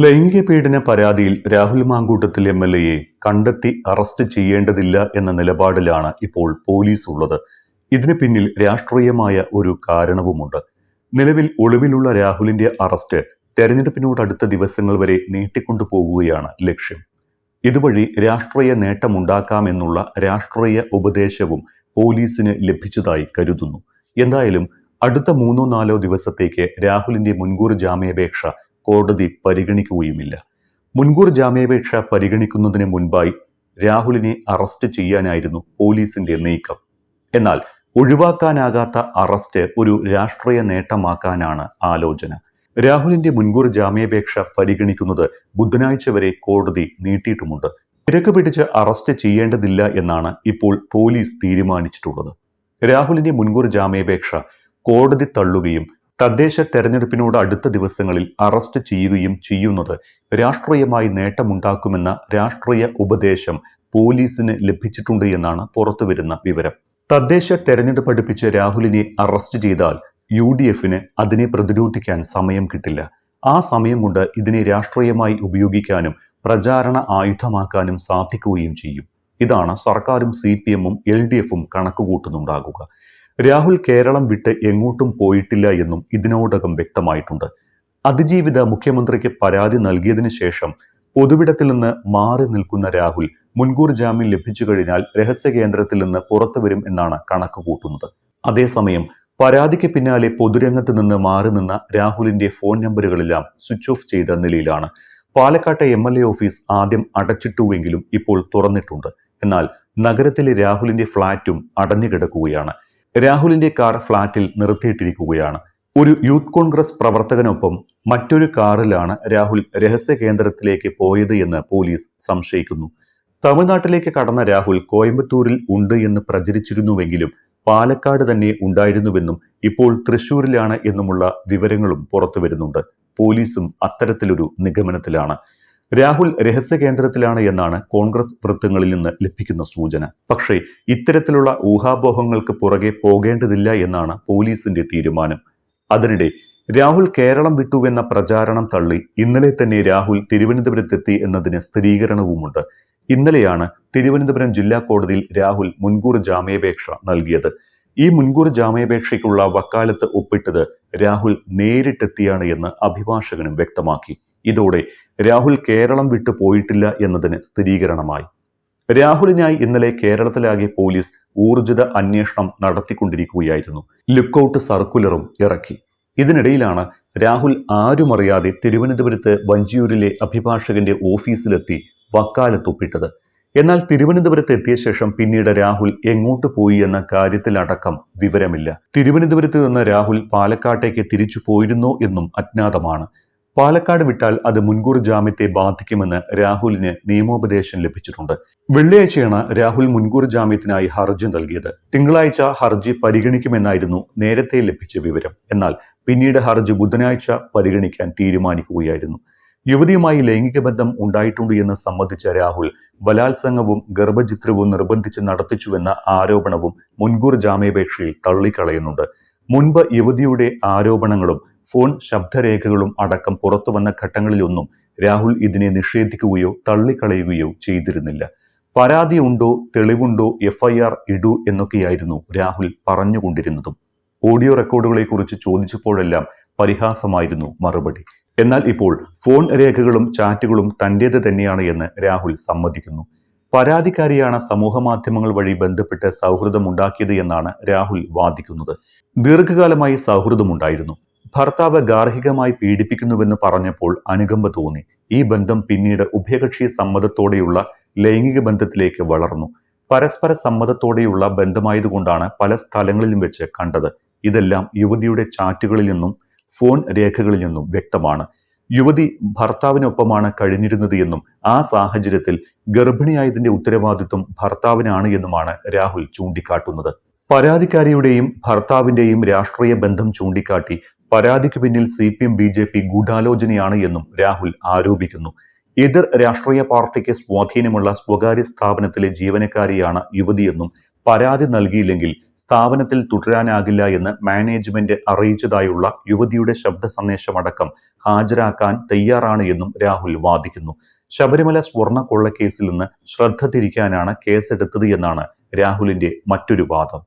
ലൈംഗിക പീഡന പരാതിയിൽ രാഹുൽ മാങ്കൂട്ടത്തിൽ എംഎൽഎയെ കണ്ടെത്തി അറസ്റ്റ് ചെയ്യേണ്ടതില്ല എന്ന നിലപാടിലാണ് ഇപ്പോൾ പോലീസ് ഉള്ളത്. ഇതിന് പിന്നിൽ രാഷ്ട്രീയമായ ഒരു കാരണവുമുണ്ട്. നിലവിൽ ഒളിവിലുള്ള രാഹുലിന്റെ അറസ്റ്റ് തെരഞ്ഞെടുപ്പിനോടടുത്ത ദിവസങ്ങൾ വരെ നീട്ടിക്കൊണ്ടുപോകുകയാണ് ലക്ഷ്യം. ഇതുവഴി രാഷ്ട്രീയ നേട്ടമുണ്ടാക്കാമെന്നുള്ള രാഷ്ട്രീയ ഉപദേശവും പോലീസിന് ലഭിച്ചതായി കരുതുന്നു. എന്തായാലും അടുത്ത 3-4 ദിവസത്തേക്ക് രാഹുലിന്റെ മുൻകൂർ ജാമ്യാപേക്ഷ കോടതി പരിഗണിക്കുകയുമില്ല. മുൻകൂർ ജാമ്യാപേക്ഷ പരിഗണിക്കുന്നതിന് മുൻപായി രാഹുലിനെ അറസ്റ്റ് ചെയ്യാനായിരുന്നു പോലീസിന്റെ നീക്കം. എന്നാൽ ഒഴിവാക്കാനാകാത്ത അറസ്റ്റ് ഒരു രാഷ്ട്രീയ നേട്ടമാക്കാനാണ് ആലോചന. രാഹുലിന്റെ മുൻകൂർ ജാമ്യാപേക്ഷ പരിഗണിക്കുന്നത് ബുധനാഴ്ച വരെ കോടതി നീട്ടിയിട്ടുമുണ്ട്. തിരക്ക് പിടിച്ച് അറസ്റ്റ് ചെയ്യേണ്ടതില്ല എന്നാണ് ഇപ്പോൾ പോലീസ് തീരുമാനിച്ചിട്ടുള്ളത്. രാഹുലിന്റെ മുൻകൂർ ജാമ്യാപേക്ഷ കോടതി തള്ളുകയും തദ്ദേശ തെരഞ്ഞെടുപ്പിനോട് അടുത്ത ദിവസങ്ങളിൽ അറസ്റ്റ് ചെയ്യുകയും ചെയ്യുന്നത് രാഷ്ട്രീയമായി നേട്ടമുണ്ടാക്കുമെന്ന രാഷ്ട്രീയ ഉപദേശം പോലീസിന് ലഭിച്ചിട്ടുണ്ട് എന്നാണ് പുറത്തുവരുന്ന വിവരം. തദ്ദേശ തെരഞ്ഞെടുപ്പ് അടുപ്പിച്ച് രാഹുലിനെ അറസ്റ്റ് ചെയ്താൽ UDFന് അതിനെ പ്രതിരോധിക്കാൻ സമയം കിട്ടില്ല. ആ സമയം കൊണ്ട് ഇതിനെ രാഷ്ട്രീയമായി ഉപയോഗിക്കാനും പ്രചാരണ ആയുധമാക്കാനും സാധിക്കുകയും ചെയ്യും. ഇതാണ് സർക്കാരും CPMഉം LDFും കണക്കുകൂട്ടുന്നുണ്ടാകുക. രാഹുൽ കേരളം വിട്ട് എങ്ങോട്ടും പോയിട്ടില്ല എന്നും ഇതിനോടകം വ്യക്തമായിട്ടുണ്ട്. അതിജീവിത മുഖ്യമന്ത്രിക്ക് പരാതി നൽകിയതിനു ശേഷം പൊതുവിടത്തിൽ നിന്ന് മാറി നിൽക്കുന്ന രാഹുൽ മുൻകൂർ ജാമ്യം ലഭിച്ചു കഴിഞ്ഞാൽ രഹസ്യ കേന്ദ്രത്തിൽ നിന്ന് പുറത്തുവരും എന്നാണ് കണക്ക് കൂട്ടുന്നത്. അതേസമയം പരാതിക്ക് പിന്നാലെ പൊതുരംഗത്ത് നിന്ന് മാറി നിന്ന രാഹുലിന്റെ ഫോൺ നമ്പറുകളെല്ലാം സ്വിച്ച് ഓഫ് ചെയ്ത നിലയിലാണ്. പാലക്കാട്ടെ MLA ഓഫീസ് ആദ്യം അടച്ചിട്ടുവെങ്കിലും ഇപ്പോൾ തുറന്നിട്ടുണ്ട്. എന്നാൽ നഗരത്തിലെ രാഹുലിന്റെ ഫ്ളാറ്റും അടഞ്ഞുകിടക്കുകയാണ്. രാഹുലിന്റെ കാർ ഫ്ളാറ്റിൽ നിർത്തിയിട്ടിരിക്കുകയാണ്. ഒരു യൂത്ത് കോൺഗ്രസ് പ്രവർത്തകനൊപ്പം മറ്റൊരു കാറിലാണ് രാഹുൽ രഹസ്യ കേന്ദ്രത്തിലേക്ക് പോയത് എന്ന് പോലീസ് സംശയിക്കുന്നു. തമിഴ്നാട്ടിലേക്ക് കടന്ന രാഹുൽ കോയമ്പത്തൂരിൽ ഉണ്ട് എന്ന് പ്രചരിച്ചിരുന്നുവെങ്കിലും പാലക്കാട് തന്നെ ഉണ്ടായിരുന്നുവെന്നും ഇപ്പോൾ തൃശൂരിലാണ് എന്നുമുള്ള വിവരങ്ങളും പുറത്തു വരുന്നുണ്ട്. പോലീസും അത്തരത്തിലൊരു നിഗമനത്തിലാണ്. രാഹുൽ രഹസ്യ കേന്ദ്രത്തിലാണ് എന്നാണ് കോൺഗ്രസ് വൃത്തങ്ങളിൽ നിന്ന് ലഭിക്കുന്ന സൂചന. പക്ഷേ ഇത്തരത്തിലുള്ള ഊഹാപോഹങ്ങൾക്ക് പുറകെ പോകേണ്ടതില്ല എന്നാണ് പോലീസിന്റെ തീരുമാനം. അതിനിടെ രാഹുൽ കേരളം വിട്ടുവെന്ന പ്രചാരണം തള്ളി ഇന്നലെ തന്നെ രാഹുൽ തിരുവനന്തപുരത്തെത്തി എന്നതിന് സ്ഥിരീകരണവുമുണ്ട്. ഇന്നലെയാണ് തിരുവനന്തപുരം ജില്ലാ കോടതിയിൽ രാഹുൽ മുൻകൂർ ജാമ്യാപേക്ഷ നൽകിയത്. ഈ മുൻകൂർ ജാമ്യാപേക്ഷയ്ക്കുള്ള വക്കാലത്ത് ഒപ്പിട്ടത് രാഹുൽ നേരിട്ടെത്തിയാണ് എന്ന് അഭിഭാഷകനും വ്യക്തമാക്കി. ഇതോടെ രാഹുൽ കേരളം വിട്ടു പോയിട്ടില്ല എന്നതിന് സ്ഥിരീകരണമായി. രാഹുലിനായി ഇന്നലെ കേരളത്തിലാകെ പോലീസ് ഊർജിത അന്വേഷണം നടത്തിക്കൊണ്ടിരിക്കുകയായിരുന്നു. ലുക്കൌട്ട് സർക്കുലറും ഇറക്കി. ഇതിനിടയിലാണ് രാഹുൽ ആരുമറിയാതെ തിരുവനന്തപുരത്ത് വഞ്ചിയൂരിലെ അഭിഭാഷകന്റെ ഓഫീസിലെത്തി വക്കാലത്തൊപ്പിട്ടത്. എന്നാൽ തിരുവനന്തപുരത്ത് എത്തിയ ശേഷം പിന്നീട് രാഹുൽ എങ്ങോട്ട് പോയി എന്ന കാര്യത്തിലടക്കം വിവരമില്ല. തിരുവനന്തപുരത്ത് നിന്ന് രാഹുൽ പാലക്കാട്ടേക്ക് തിരിച്ചു പോയിരുന്നോ എന്നും അജ്ഞാതമാണ്. പാലക്കാട് വിട്ടാൽ അത് മുൻകൂർ ജാമ്യത്തെ ബാധിക്കുമെന്ന് രാഹുലിന് നിയമോപദേശം ലഭിച്ചിട്ടുണ്ട്. വെള്ളിയാഴ്ചയാണ് രാഹുൽ മുൻകൂർ ജാമ്യത്തിനായി ഹർജി നൽകിയത്. തിങ്കളാഴ്ച ഹർജി പരിഗണിക്കുമെന്നായിരുന്നു നേരത്തെ ലഭിച്ച വിവരം. എന്നാൽ പിന്നീട് ഹർജി ബുധനാഴ്ച പരിഗണിക്കാൻ തീരുമാനിക്കുകയായിരുന്നു. യുവതിയുമായി ലൈംഗിക ബന്ധം ഉണ്ടായിട്ടുണ്ട് എന്ന് സമ്മതിച്ച രാഹുൽ ബലാത്സംഗവും ഗർഭചിത്രവും നിർബന്ധിച്ച് നടത്തിച്ചുവെന്ന ആരോപണവും മുൻകൂർ ജാമ്യാപേക്ഷയിൽ തള്ളിക്കളയുന്നുണ്ട്. മുൻപ് യുവതിയുടെ ആരോപണങ്ങളും ഫോൺ ശബ്ദരേഖകളും അടക്കം പുറത്തുവന്ന ഘട്ടങ്ങളിലൊന്നും രാഹുൽ ഇതിനെ നിഷേധിക്കുകയോ തള്ളിക്കളയുകയോ ചെയ്തിരുന്നില്ല. പരാതി ഉണ്ടോ, തെളിവുണ്ടോ, FIR ഇടൂ എന്നൊക്കെയായിരുന്നു രാഹുൽ പറഞ്ഞുകൊണ്ടിരുന്നതും. ഓഡിയോ റെക്കോർഡുകളെക്കുറിച്ച് ചോദിച്ചപ്പോഴെല്ലാം പരിഹാസമായിരുന്നു മറുപടി. എന്നാൽ ഇപ്പോൾ ഫോൺ രേഖകളും ചാറ്റുകളും തന്റേത് തന്നെയാണ് എന്ന് രാഹുൽ സമ്മതിക്കുന്നു. പരാതിക്കാരിയാണ് സമൂഹമാധ്യമങ്ങൾ വഴി ബന്ധപ്പെട്ട് സൗഹൃദമുണ്ടാക്കിയത് എന്നാണ് രാഹുൽ വാദിക്കുന്നത്. ദീർഘകാലമായി സൗഹൃദമുണ്ടായിരുന്നു. ഭർത്താവ് ഗാർഹികമായി പീഡിപ്പിക്കുന്നുവെന്ന് പറഞ്ഞപ്പോൾ അനുകമ്പ തോന്നി. ഈ ബന്ധം പിന്നീട് ഉഭയകക്ഷി സമ്മതത്തോടെയുള്ള ലൈംഗിക ബന്ധത്തിലേക്ക് വളർന്നു. പരസ്പര സമ്മതത്തോടെയുള്ള ബന്ധമായതുകൊണ്ടാണ് പല സ്ഥലങ്ങളിലും വെച്ച് കണ്ടത്. ഇതെല്ലാം യുവതിയുടെ ചാറ്റുകളിൽ നിന്നും ഫോൺ രേഖകളിൽ നിന്നും വ്യക്തമാണ്. യുവതി ഭർത്താവിനൊപ്പമാണ് കഴിഞ്ഞിരുന്നത് എന്നും ആ സാഹചര്യത്തിൽ ഗർഭിണിയായതിന്റെ ഉത്തരവാദിത്വം ഭർത്താവിനാണ് എന്നുമാണ് രാഹുൽ ചൂണ്ടിക്കാട്ടുന്നത്. പരാതിക്കാരിയുടെയും ഭർത്താവിന്റെയും രാഷ്ട്രീയ ബന്ധം ചൂണ്ടിക്കാട്ടി പരാതിക്ക് പിന്നിൽ CPM BJP ഗൂഢാലോചനയാണ് എന്നും രാഹുൽ ആരോപിക്കുന്നു. എതിർ രാഷ്ട്രീയ പാർട്ടിക്ക് സ്വാധീനമുള്ള സ്വകാര്യ സ്ഥാപനത്തിലെ ജീവനക്കാരിയാണ് യുവതിയെന്നും പരാതി നൽകിയില്ലെങ്കിൽ സ്ഥാപനത്തിൽ തുടരാനാകില്ല എന്ന് മാനേജ്മെന്റ് അറിയിച്ചതായുള്ള യുവതിയുടെ ശബ്ദ സന്ദേശമടക്കം ഹാജരാക്കാൻ തയ്യാറാണ് എന്നും രാഹുൽ വാദിക്കുന്നു. ശബരിമല സ്വർണ്ണ കൊള്ളക്കേസിൽ നിന്ന് ശ്രദ്ധ തിരിക്കാനാണ് കേസെടുത്തത് എന്നാണ് രാഹുലിന്റെ മറ്റൊരു വാദം.